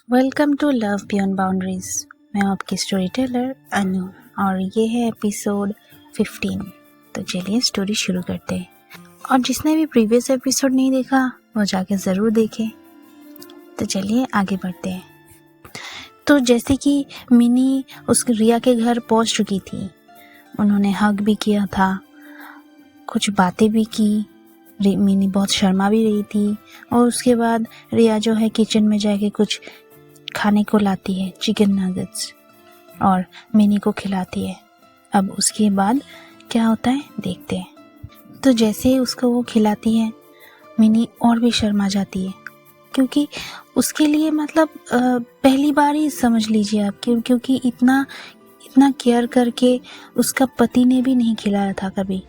Welcome to love beyond boundaries. मैं आपकी story teller अनु और ये है एपिसोड 15। तो चलिए स्टोरी शुरू करते हैं। और जिसने भी प्रीवियस एपिसोड नहीं देखा वो जाके ज़रूर देखे। तो चलिए आगे बढ़ते हैं। तो जैसे कि मिनी उस रिया के घर पहुंच चुकी थी, उन्होंने हग भी किया था, कुछ बातें भी की। मिनी बहुत शर्मा भी रही थी और उसके बाद रिया जो है किचन में जाके कुछ खाने को लाती है, चिकन नगेट्स, और मिनी को खिलाती है। अब उसके बाद क्या होता है देखते हैं। तो जैसे ही उसको वो खिलाती है, मिनी और भी शर्मा जाती है, क्योंकि उसके लिए मतलब पहली बार ही समझ लीजिए आप, क्योंकि इतना केयर करके उसका पति ने भी नहीं खिलाया था कभी।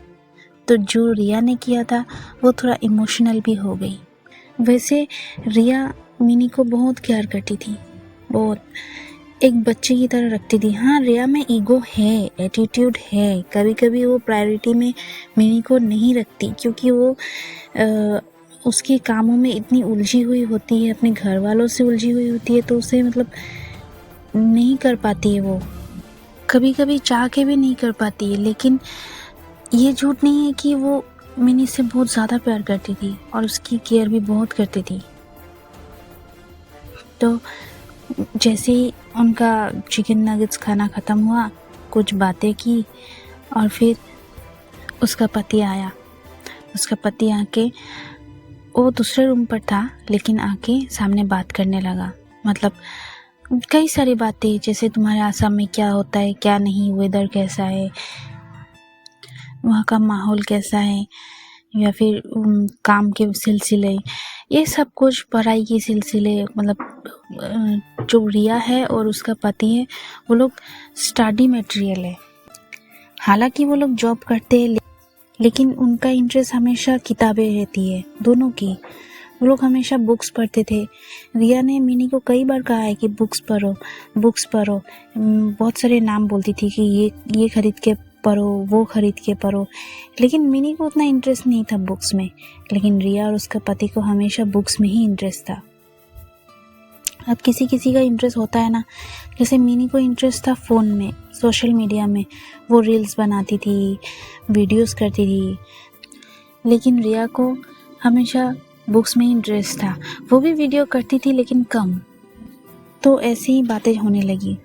तो जो रिया ने किया था वो थोड़ा इमोशनल भी हो गई। वैसे रिया मिनी को बहुत केयर करती थी, बहुत एक बच्चे की तरह रखती थी। हाँ, रिया में ईगो है, एटीट्यूड है, कभी कभी वो प्रायोरिटी में मिनी को नहीं रखती, क्योंकि वो उसके कामों में इतनी उलझी हुई होती है, अपने घर वालों से उलझी हुई होती है, तो उसे मतलब नहीं कर पाती है। वो कभी कभी चाह के भी नहीं कर पाती है। लेकिन ये झूठ नहीं है कि वो मिनी से बहुत ज़्यादा प्यार करती थी और उसकी केयर भी बहुत करती थी। तो जैसे ही उनका चिकन नगेट्स खाना ख़त्म हुआ, कुछ बातें की और फिर उसका पति आया। उसका पति आके, वो दूसरे रूम पर था, लेकिन आके सामने बात करने लगा। मतलब कई सारी बातें, जैसे तुम्हारे आसाम में क्या होता है, क्या नहीं, वेदर कैसा है, वहाँ का माहौल कैसा है, या फिर काम के सिलसिले, ये सब कुछ, पढ़ाई के सिलसिले। मतलब जो रिया है और उसका पति है, वो लोग स्टडी मटेरियल है। हालांकि वो लोग जॉब करते हैं, लेकिन उनका इंटरेस्ट हमेशा किताबें रहती है दोनों की। वो लोग हमेशा बुक्स पढ़ते थे। रिया ने मिनी को कई बार कहा है कि बुक्स पढ़ो, बुक्स पढ़ो। बहुत सारे नाम बोलती थी कि ये खरीद के पढ़ो, वो खरीद के पढ़ो, लेकिन मिनी को उतना इंटरेस्ट नहीं था बुक्स में। लेकिन रिया और उसका पति को हमेशा बुक्स में ही इंटरेस्ट था। अब किसी किसी का इंटरेस्ट होता है ना, जैसे मिनी को इंटरेस्ट था फ़ोन में, सोशल मीडिया में, वो रील्स बनाती थी, वीडियोस करती थी। लेकिन रिया को हमेशा बुक्स में इंटरेस्ट था। वो भी वीडियो करती थी लेकिन कम। तो ऐसी ही बातें होने लगी।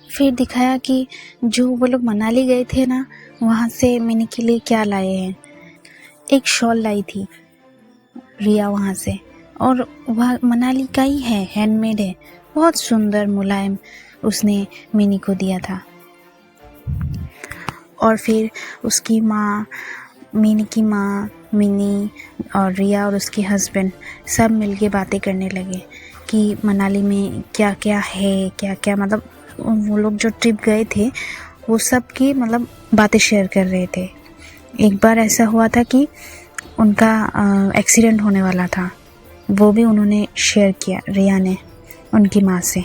फिर दिखाया कि जो वो लोग मनाली गए थे ना, वहाँ से मिनी के लिए क्या लाए हैं। एक शॉल लाई थी रिया वहाँ से, और वह मनाली का ही है, हैंडमेड है, बहुत सुंदर मुलायम, उसने मिनी को दिया था। और फिर उसकी माँ, मिनी की माँ, मिनी और रिया और उसके हस्बैंड सब मिलके बातें करने लगे कि मनाली में क्या क्या है, क्या क्या, मतलब वो लोग जो ट्रिप गए थे वो सब की मतलब बातें शेयर कर रहे थे। एक बार ऐसा हुआ था कि उनका एक्सीडेंट होने वाला था, वो भी उन्होंने शेयर किया, रिया ने, उनकी माँ से,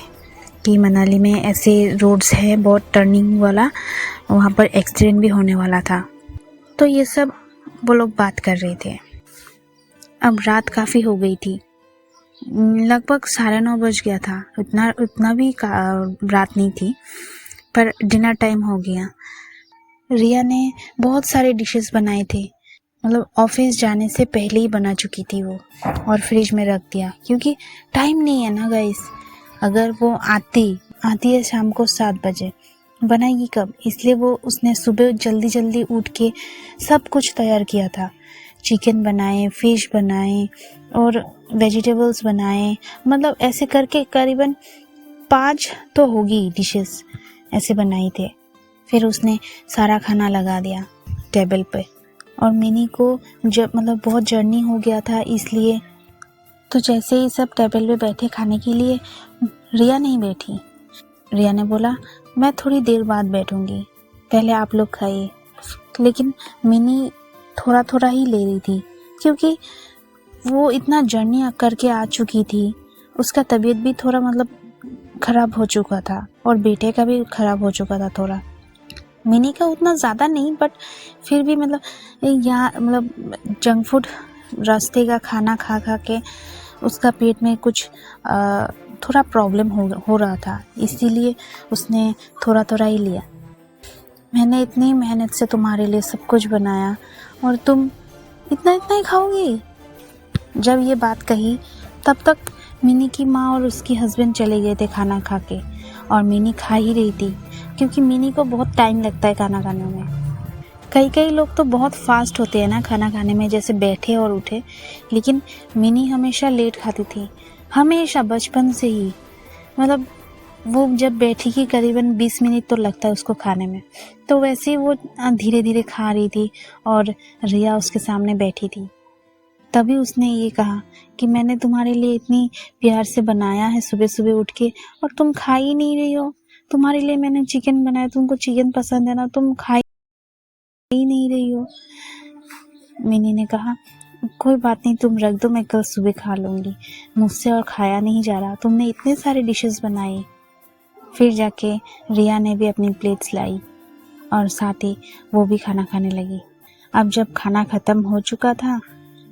कि मनाली में ऐसे रोड्स है बहुत टर्निंग वाला, वहाँ पर एक्सीडेंट भी होने वाला था। तो ये सब वो लोग बात कर रहे थे। अब रात काफ़ी हो गई थी, लगभग 9:30 बज गया था। उतना भी रात नहीं थी, पर डिनर टाइम हो गया। रिया ने बहुत सारे डिशेस बनाए थे, मतलब ऑफिस जाने से पहले ही बना चुकी थी वो, और फ्रिज में रख दिया, क्योंकि टाइम नहीं है ना गाइस। अगर वो आती है शाम को 7 बजे, बनाएगी कब? इसलिए उसने सुबह जल्दी जल्दी उठ के सब कुछ तैयार किया था। चिकन बनाए, फिश बनाए और वेजिटेबल्स बनाए, मतलब ऐसे करके करीबन 5 तो होगी डिशेस ऐसे बनाई थे। फिर उसने सारा खाना लगा दिया टेबल पे। और मिनी को जब मतलब बहुत जर्नी हो गया था, इसलिए तो जैसे ही सब टेबल पे बैठे खाने के लिए, रिया नहीं बैठी। रिया ने बोला, मैं थोड़ी देर बाद बैठूंगी, पहले आप लोग खाइए। लेकिन मिनी थोड़ा थोड़ा ही ले रही थी, क्योंकि वो इतना जर्नी करके आ चुकी थी। उसका तबीयत भी थोड़ा मतलब ख़राब हो चुका था, और बेटे का भी ख़राब हो चुका था थोड़ा। मिनी का उतना ज़्यादा नहीं, बट फिर भी मतलब यहाँ मतलब जंक फूड, रास्ते का खाना खा खा के उसका पेट में कुछ थोड़ा प्रॉब्लम हो रहा था, इसीलिए उसने थोड़ा थोड़ा ही लिया। मैंने इतनी मेहनत से तुम्हारे लिए सब कुछ बनाया और तुम इतना इतना ही खाओगी। जब ये बात कही तब तक मिनी की माँ और उसकी हस्बैंड चले गए थे खाना खा के, और मिनी खा ही रही थी क्योंकि मिनी को बहुत टाइम लगता है खाना खाने में। कई लोग तो बहुत फास्ट होते हैं ना खाना खाने में, जैसे बैठे और उठे, लेकिन मिनी हमेशा लेट खाती थी, हमेशा बचपन से ही। मतलब वो जब बैठी की करीबन 20 मिनट तो लगता है उसको खाने में, तो वैसे ही वो धीरे धीरे खा रही थी और रिया उसके सामने बैठी थी। तभी उसने ये कहा कि मैंने तुम्हारे लिए इतनी प्यार से बनाया है सुबह सुबह उठ के, और तुम खा ही नहीं रही हो। तुम्हारे लिए मैंने चिकन बनाया, तुमको चिकन पसंद है ना, तुम खा ही नहीं रही हो। मिनी ने कहा कोई बात नहीं, तुम रख दो, मैं कल सुबह खा लूँगी, मुझसे और खाया नहीं जा रहा, तुमने इतने सारे डिशेस बनाए। फिर जाके रिया ने भी अपनी प्लेट्स लाई और साथ ही वो भी खाना खाने लगी। अब जब खाना ख़त्म हो चुका था,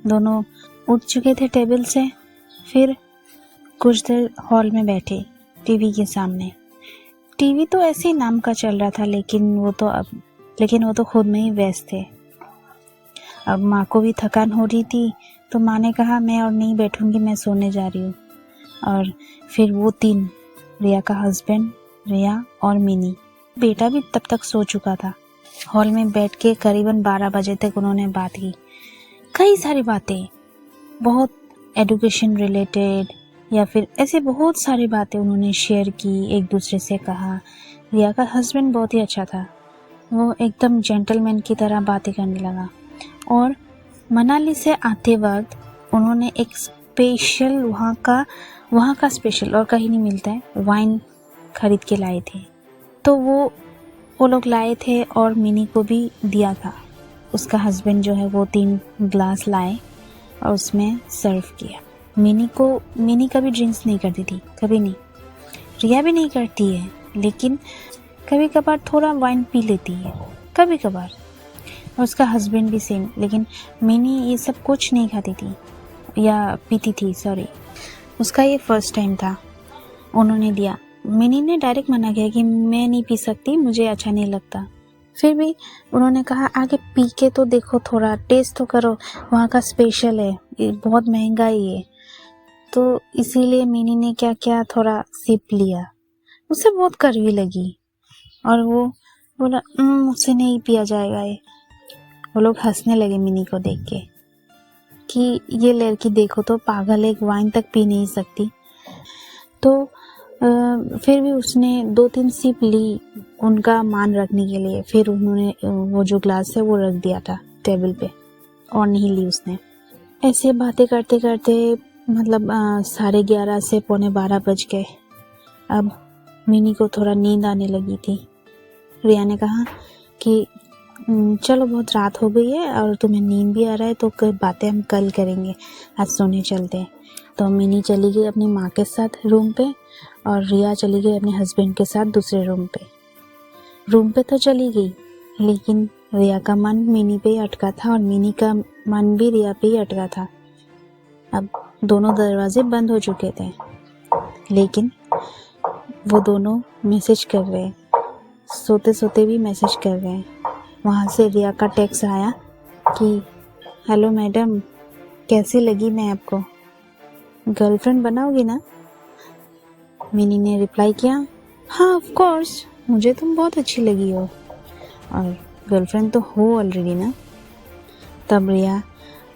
दोनों उठ चुके थे टेबल से, फिर कुछ देर हॉल में बैठे टीवी के सामने। टीवी तो ऐसे ही नाम का चल रहा था, लेकिन वो तो खुद में ही व्यस्त थे। अब माँ को भी थकान हो रही थी, तो माँ ने कहा मैं और नहीं बैठूंगी, मैं सोने जा रही हूँ। और फिर वो तीन, रिया का हस्बैंड, रिया और मिनी, बेटा भी तब तक सो चुका था। हॉल में बैठ के करीबन 12 बजे तक उन्होंने बात की, कई सारी बातें, बहुत एजुकेशन रिलेटेड या फिर ऐसे बहुत सारी बातें उन्होंने शेयर की, एक दूसरे से कहा। रिया का हस्बैंड बहुत ही अच्छा था, वो एकदम जेंटलमैन की तरह बातें करने लगा। और मनाली से आते वक्त उन्होंने एक स्पेशल वहाँ का स्पेशल और कहीं नहीं मिलता है, वाइन खरीद के लाए थे। तो वो लोग लाए थे और मिनी को भी दिया था। उसका हस्बैंड जो है वो 3 ग्लास लाए और उसमें सर्व किया। मिनी कभी ड्रिंक्स नहीं करती थी, कभी नहीं। रिया भी नहीं करती है, लेकिन कभी कभार थोड़ा वाइन पी लेती है, कभी कभार। और उसका हस्बैंड भी सेम, लेकिन मिनी ये सब कुछ नहीं खाती थी या पीती थी, सॉरी। उसका ये फर्स्ट टाइम था, उन्होंने दिया। मिनी ने डायरेक्ट मना किया कि मैं नहीं पी सकती, मुझे अच्छा नहीं लगता। फिर भी उन्होंने कहा आगे पी के तो देखो, थोड़ा टेस्ट तो करो, वहाँ का स्पेशल है, ये बहुत महंगा ही है। तो इसीलिए मिनी ने क्या किया, थोड़ा सिप लिया, उसे बहुत कड़वी लगी और वो बोला मुझसे नहीं पिया जाएगा ये। वो लोग हंसने लगे मिनी को देख के कि ये लड़की देखो तो पागल है, एक वाइन तक पी नहीं सकती। तो फिर भी उसने 2-3 सिप ली उनका मान रखने के लिए। फिर उन्होंने वो जो ग्लास है वो रख दिया था टेबल पे और नहीं ली उसने। ऐसे बातें करते करते मतलब 11:30 से 11:45 बज गए। अब मिनी को थोड़ा नींद आने लगी थी। रिया ने कहा कि चलो बहुत रात हो गई है और तुम्हें नींद भी आ रहा है, तो बातें हम कल करेंगे, आज सोने चलते हैं। तो मिनी चली गई अपनी माँ के साथ रूम पे और रिया चली गई अपने हस्बैंड के साथ दूसरे रूम पे तो चली गई, लेकिन रिया का मन मिनी पे ही अटका था और मिनी का मन भी रिया पे ही अटका था। अब दोनों दरवाजे बंद हो चुके थे, लेकिन वो दोनों मैसेज कर रहे हैं, सोते सोते भी मैसेज कर रहे हैं। वहाँ से रिया का टेक्स्ट आया कि हेलो मैडम, कैसी लगी मैं आपको, गर्लफ्रेंड बनाओगी ना? मिनी ने रिप्लाई किया हाँ ऑफ कोर्स, मुझे तुम बहुत अच्छी लगी हो, और गर्लफ्रेंड तो हो ऑलरेडी ना। तब रिया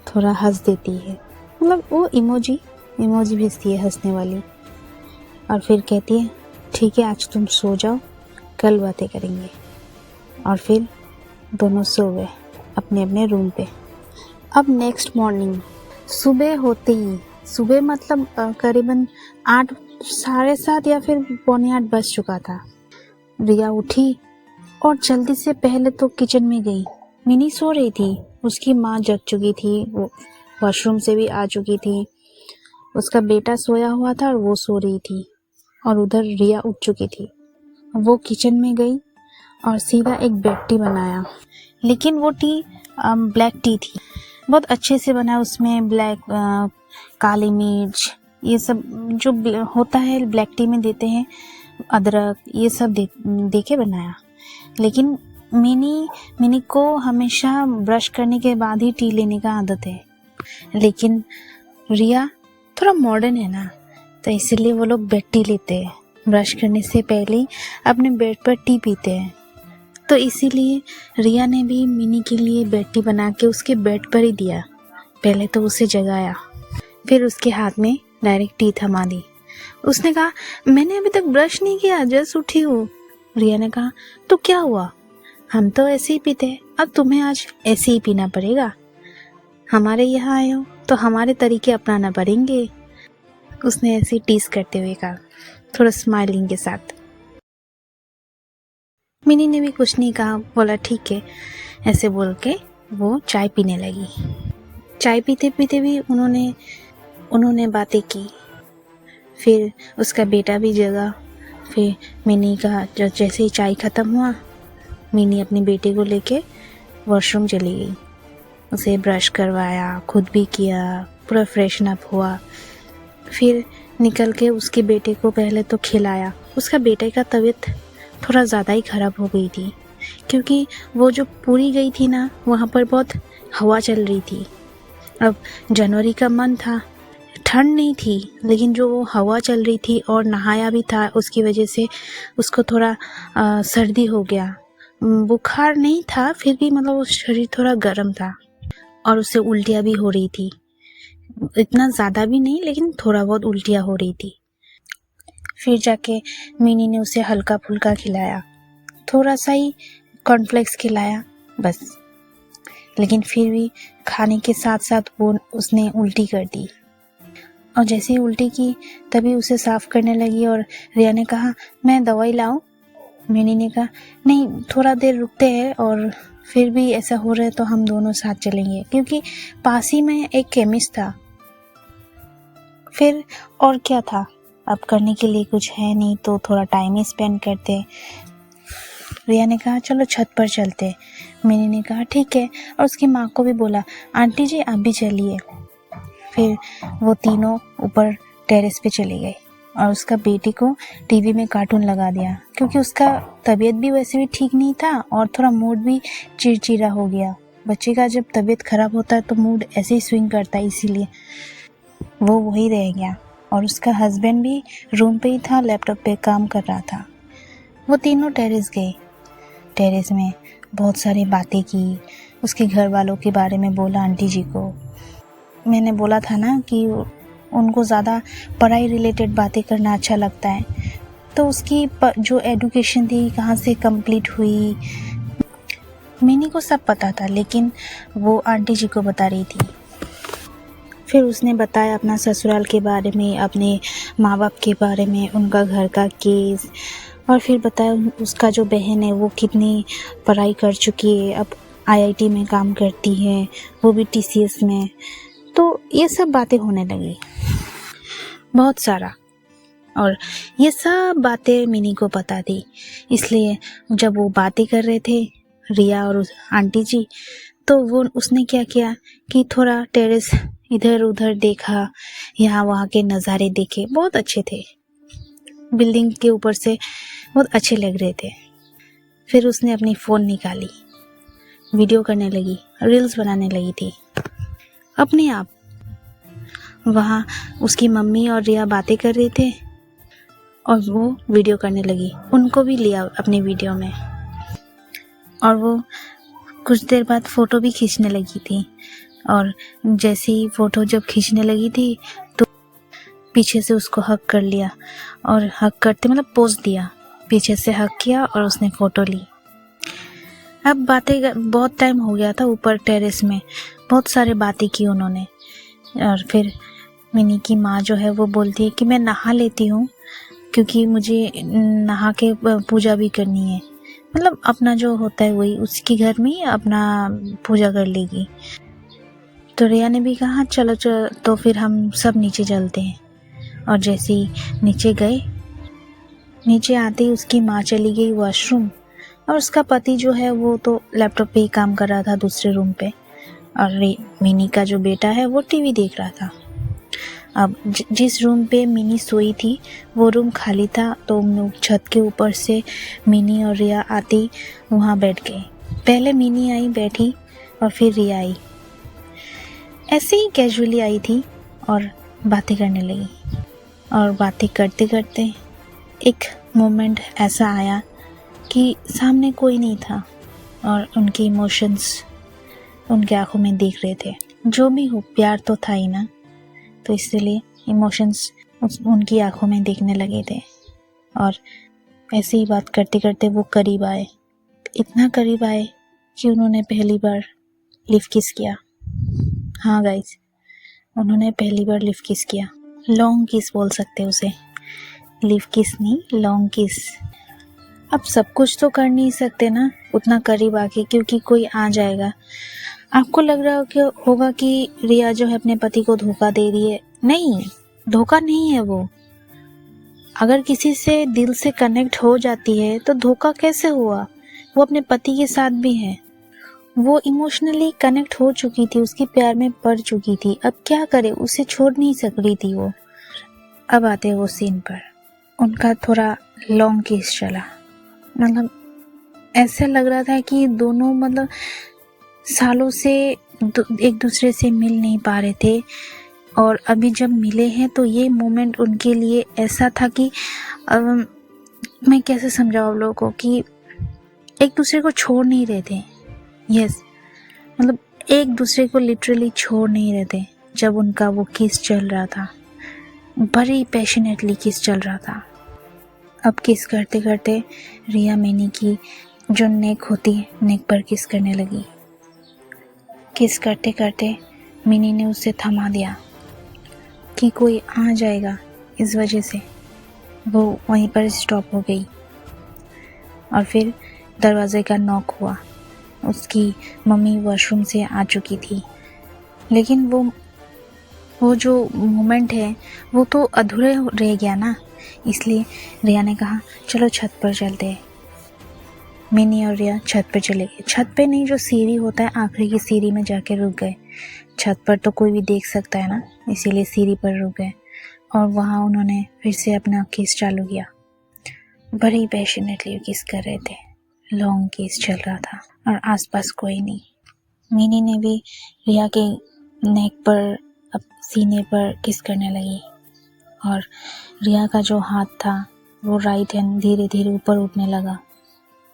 थोड़ा हंस देती है, मतलब वो इमोजी भेजती है हंसने वाली, और फिर कहती है ठीक है आज तुम सो जाओ, कल बातें करेंगे। और फिर दोनों सो गए अपने अपने रूम पे। अब नेक्स्ट मॉर्निंग सुबह होते ही, सुबह मतलब करीबन 8, 7:30 या फिर 7:45 बज चुका था। रिया उठी और जल्दी से पहले तो किचन में गई। मिनी सो रही थी, उसकी माँ जग चुकी थी, वो वॉशरूम से भी आ चुकी थी, उसका बेटा सोया हुआ था और वो सो रही थी, और उधर रिया उठ चुकी थी। वो किचन में गई और सीधा एक ब्लैक टी बनाया, लेकिन वो टी ब्लैक टी थी। बहुत अच्छे से बना। उसमें ब्लैक काली मिर्च ये सब जो होता है ब्लैक टी में देते हैं, अदरक ये सब दे के बनाया। लेकिन मिनी को हमेशा ब्रश करने के बाद ही टी लेने का आदत है। लेकिन रिया थोड़ा मॉडर्न है ना, तो इसीलिए वो लोग बेड टी लेते हैं। ब्रश करने से पहले ही अपने बेड पर टी पीते हैं। तो इसीलिए रिया ने भी मिनी के लिए बेड टी बना के उसके बेड पर ही दिया। पहले तो उसे जगाया, फिर उसके हाथ में डायरेक्ट टी थमा दी। उसने कहा मैंने अभी तक ब्रश नहीं किया, जस्ट उठी हूँ। रिया ने कहा तो क्या हुआ, हम तो ऐसे ही पीते हैं, अब तुम्हें आज ऐसे ही पीना पड़ेगा। हमारे यहाँ आए हो तो हमारे तरीके अपनाना पड़ेंगे। उसने ऐसे टीज करते हुए कहा, थोड़ा स्माइलिंग के साथ। मिनी ने भी कुछ नहीं कहा, बोला ठीक है। ऐसे बोल के वो चाय पीने लगी। चाय पीते पीते भी उन्होंने बातें की। फिर उसका बेटा भी जगा। फिर मिनी का जैसे ही चाय ख़त्म हुआ, मिनी अपने बेटे को लेके वॉशरूम चली गई। उसे ब्रश करवाया, खुद भी किया, पूरा फ्रेशन अप हुआ। फिर निकल के उसके बेटे को पहले तो खिलाया। उसका बेटे का तबीयत थोड़ा ज़्यादा ही ख़राब हो गई थी, क्योंकि वो जो पूरी गई थी ना, वहाँ पर बहुत हवा चल रही थी। अब जनवरी का मंथ था, ठंड नहीं थी, लेकिन जो वो हवा चल रही थी और नहाया भी था, उसकी वजह से उसको थोड़ा सर्दी हो गया। बुखार नहीं था, फिर भी मतलब वो शरीर थोड़ा गर्म था और उससे उल्टियाँ भी हो रही थी। इतना ज़्यादा भी नहीं, लेकिन थोड़ा बहुत उल्टियाँ हो रही थी। फिर जाके मिनी ने उसे हल्का फुल्का खिलाया, थोड़ा सा ही कॉर्नफ्लेक्स खिलाया बस। लेकिन फिर भी खाने के साथ साथ वो उसने उल्टी कर दी। और जैसे ही उल्टी की तभी उसे साफ करने लगी। और रिया ने कहा मैं दवाई लाऊं? मिनी ने कहा नहीं, थोड़ा देर रुकते हैं, और फिर भी ऐसा हो रहा है तो हम दोनों साथ चलेंगे, क्योंकि पास ही में एक केमिस्ट था। फिर और क्या था, अब करने के लिए कुछ है नहीं, तो थोड़ा टाइम ही स्पेंड करते। रिया ने कहा चलो छत पर चलते। मिनी ने कहा ठीक है, और उसकी माँ को भी बोला आंटी जी आप भी चलिए। फिर वो तीनों ऊपर टेरेस पे चले गए और उसका बेटी को टीवी में कार्टून लगा दिया, क्योंकि उसका तबीयत भी वैसे भी ठीक नहीं था और थोड़ा मूड भी चिड़चिड़ा हो गया। बच्चे का जब तबीयत खराब होता है तो मूड ऐसे ही स्विंग करता है, इसीलिए वो वही रह गया। और उसका हस्बैंड भी रूम पे ही था, लैपटॉप पे काम कर रहा था। वो तीनों टेरेस गए। टेरेस में बहुत सारी बातें की, उसके घर वालों के बारे में बोला आंटी जी को। मैंने बोला था ना कि उनको ज़्यादा पढ़ाई रिलेटेड बातें करना अच्छा लगता है, तो उसकी जो एजुकेशन थी कहाँ से कंप्लीट हुई, मिनी को सब पता था, लेकिन वो आंटी जी को बता रही थी। फिर उसने बताया अपना ससुराल के बारे में, अपने माँ बाप के बारे में, उनका घर का केस, और फिर बताया उसका जो बहन है वो कितनी पढ़ाई कर चुकी है, अब आईआईटी में काम करती है, वो भी टीसीएस में। तो ये सब बातें होने लगी, बहुत सारा। और ये सब बातें मिनी को पता थी, इसलिए जब वो बातें कर रहे थे रिया और आंटी जी, तो वो उसने क्या किया कि थोड़ा टेरेस इधर उधर देखा, यहाँ वहाँ के नज़ारे देखे, बहुत अच्छे थे, बिल्डिंग के ऊपर से बहुत अच्छे लग रहे थे। फिर उसने अपनी फ़ोन निकाली, वीडियो करने लगी, रील्स बनाने लगी थी अपने आप। वहाँ उसकी मम्मी और रिया बातें कर रहे थे और वो वीडियो करने लगी, उनको भी लिया अपने वीडियो में। और वो कुछ देर बाद फ़ोटो भी खींचने लगी थी, और जैसे ही फ़ोटो जब खींचने लगी थी तो पीछे से उसको हक कर लिया, और हक करते मतलब पोज दिया, पीछे से हक किया और उसने फ़ोटो ली। अब बातें बहुत टाइम हो गया था, ऊपर टेरेस में बहुत सारे बातें की उन्होंने। और फिर मिनी की माँ जो है वो बोलती है कि मैं नहा लेती हूँ, क्योंकि मुझे नहा के पूजा भी करनी है, मतलब अपना जो होता है वही, उसके घर में ही अपना पूजा कर लेगी। तो रिया ने भी कहा चलो चलो, तो फिर हम सब नीचे चलते हैं। और जैसे ही नीचे गए, नीचे आते ही उसकी माँ चली गई वॉशरूम, और उसका पति जो है वो तो लैपटॉप पे ही काम कर रहा था दूसरे रूम पे। और मिनी का जो बेटा है वो टीवी देख रहा था। अब जिस रूम पे मिनी सोई थी वो रूम खाली था, तो हम लोग छत के ऊपर से मिनी और रिया आती वहाँ बैठ गए। पहले मिनी आई बैठी और फिर रिया आई। ऐसे ही कैजुअली आई थी और बातें करने लगी। और बातें करते करते एक मोमेंट ऐसा आया कि सामने कोई नहीं था और उनके इमोशंस उनके आंखों में दिख रहे थे। जो भी हो, प्यार तो था ही ना, तो इसलिए इमोशंस उनकी आंखों में दिखने लगे थे। और ऐसे ही बात करते करते वो करीब आए, इतना करीब आए कि उन्होंने पहली बार लिप किस किया। हाँ गाइस, उन्होंने पहली बार लिप किस किया। लॉन्ग किस बोल सकते उसे, लिप किस नहीं, लॉन्ग किस। अब सब कुछ तो कर नहीं सकते ना उतना करीब आके, क्योंकि कोई आ जाएगा। आपको लग रहा होगा कि रिया जो है अपने पति को धोखा दे रही है। नहीं, धोखा नहीं है वो। अगर किसी से दिल से कनेक्ट हो जाती है तो धोखा कैसे हुआ? वो अपने पति के साथ भी है। वो इमोशनली कनेक्ट हो चुकी थी, उसके प्यार में पड़ चुकी थी। अब क्या करे, उसे छोड़ नहीं सक रही थी वो। अब आते वो सीन पर, उनका थोड़ा लॉन्ग किस चला। मतलब ऐसे लग रहा था कि दोनों मतलब सालों से एक दूसरे से मिल नहीं पा रहे थे, और अभी जब मिले हैं तो ये मोमेंट उनके लिए ऐसा था कि मैं कैसे समझाऊं आप लोगों को कि एक दूसरे को छोड़ नहीं रहे थे। यस, मतलब एक दूसरे को लिटरली छोड़ नहीं रहे थे। जब उनका वो किस चल रहा था, बड़ी पैशनेटली किस चल रहा था। अब किस करते करते रिया मिनी की जो नेक होती है, नेक पर किस करने लगी। किस करते करते मिनी ने उसे थमा दिया कि कोई आ जाएगा, इस वजह से वो वहीं पर स्टॉप हो गई। और फिर दरवाजे का नॉक हुआ। उसकी मम्मी वॉशरूम से आ चुकी थी, लेकिन वो जो मोमेंट है वो तो अधूरे रह गया ना। इसलिए रिया ने कहा चलो छत पर चलते हैं। मिनी और रिया छत पे चले गए। छत पे नहीं, जो सीढ़ी होता है आखिरी की सीढ़ी में जाके रुक गए। छत पर तो कोई भी देख सकता है ना, इसीलिए सीढ़ी पर रुक गए। और वहाँ उन्होंने फिर से अपना किस चालू किया। बड़ी पैशनेटली किस कर रहे थे, लॉन्ग किस चल रहा था और आसपास कोई नहीं। मिनी ने भी रिया के नेक पर, अब सीने पर किस करने लगी। और रिया का जो हाथ था वो राइट हैंड धीरे धीरे ऊपर उठने लगा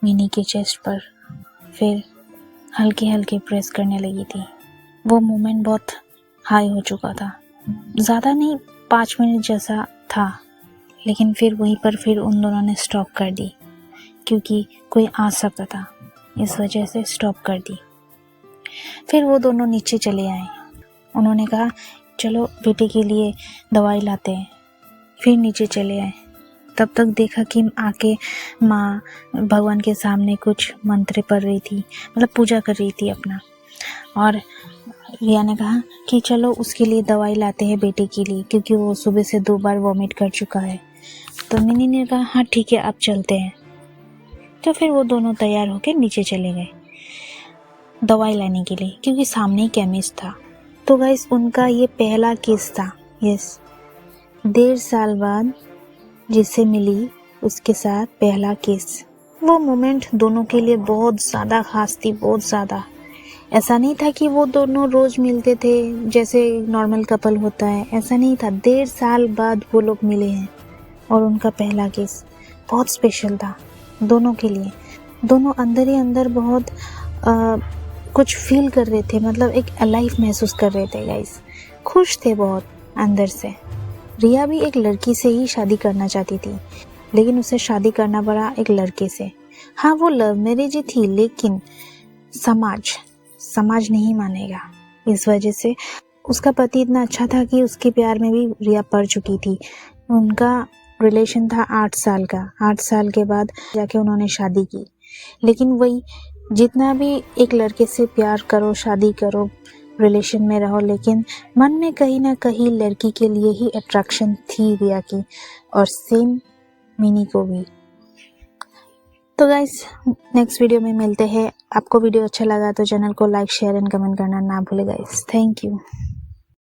मिनी के चेस्ट पर, फिर हल्के हल्के प्रेस करने लगी थी। वो मोमेंट बहुत हाई हो चुका था, ज़्यादा नहीं 5 मिनट जैसा था, लेकिन फिर वहीं पर फिर उन दोनों ने स्टॉप कर दी, क्योंकि कोई आ सकता था, इस वजह से स्टॉप कर दी। फिर वो दोनों नीचे चले आए। उन्होंने कहा चलो बेटे के लिए दवाई लाते हैं। फिर नीचे चले आए। तब तक देखा कि आके माँ भगवान के सामने कुछ मंत्र पढ़ रही थी, मतलब पूजा कर रही थी अपना। और रिया ने कहा कि चलो उसके लिए दवाई लाते हैं बेटे के लिए, क्योंकि वो सुबह से 2 बार वॉमिट कर चुका है। तो मिनी ने कहा हाँ ठीक है, अब चलते हैं। तो फिर वो दोनों तैयार होकर नीचे चले गए दवाई लाने के लिए, क्योंकि सामने ही केमिस्ट था। तो गाइस, उनका ये पहला किस था। यस, 1.5 साल बाद जिसे मिली उसके साथ पहला किस। वो मोमेंट दोनों के लिए बहुत ज़्यादा खास थी, बहुत ज़्यादा। ऐसा नहीं था कि वो दोनों रोज़ मिलते थे जैसे नॉर्मल कपल होता है, ऐसा नहीं था। 1.5 साल बाद वो लोग मिले हैं और उनका पहला किस बहुत स्पेशल था दोनों के लिए। दोनों अंदर ही अंदर बहुत कुछ फील कर रहे थे, मतलब एक अलाइव महसूस कर रहे थे गाइस। खुश थे बहुत अंदर से। रिया भी एक लड़की से ही शादी करना चाहती थी, लेकिन उसे शादी करना पड़ा एक लड़के से। हाँ, वो लव मैरिज ही थी, लेकिन समाज नहीं मानेगा। इस वजह से उसका पति इतना अच्छा था कि उसके प्यार में भी रिया पड़ चुकी थी। उनका रिलेशन था 8 साल का। 8 साल के बाद जाके उन्होंने शादी की। लेकिन वही, जितना भी एक लड़के से प्यार करो, शादी करो, रिलेशन में रहो, लेकिन मन में कहीं ना कहीं लड़की के लिए ही अट्रैक्शन थी रिया की, और सेम मिनी को भी। तो गाइस नेक्स्ट वीडियो में मिलते हैं। आपको वीडियो अच्छा लगा तो चैनल को लाइक शेयर एंड कमेंट करना ना भूले गाइस। Thank you.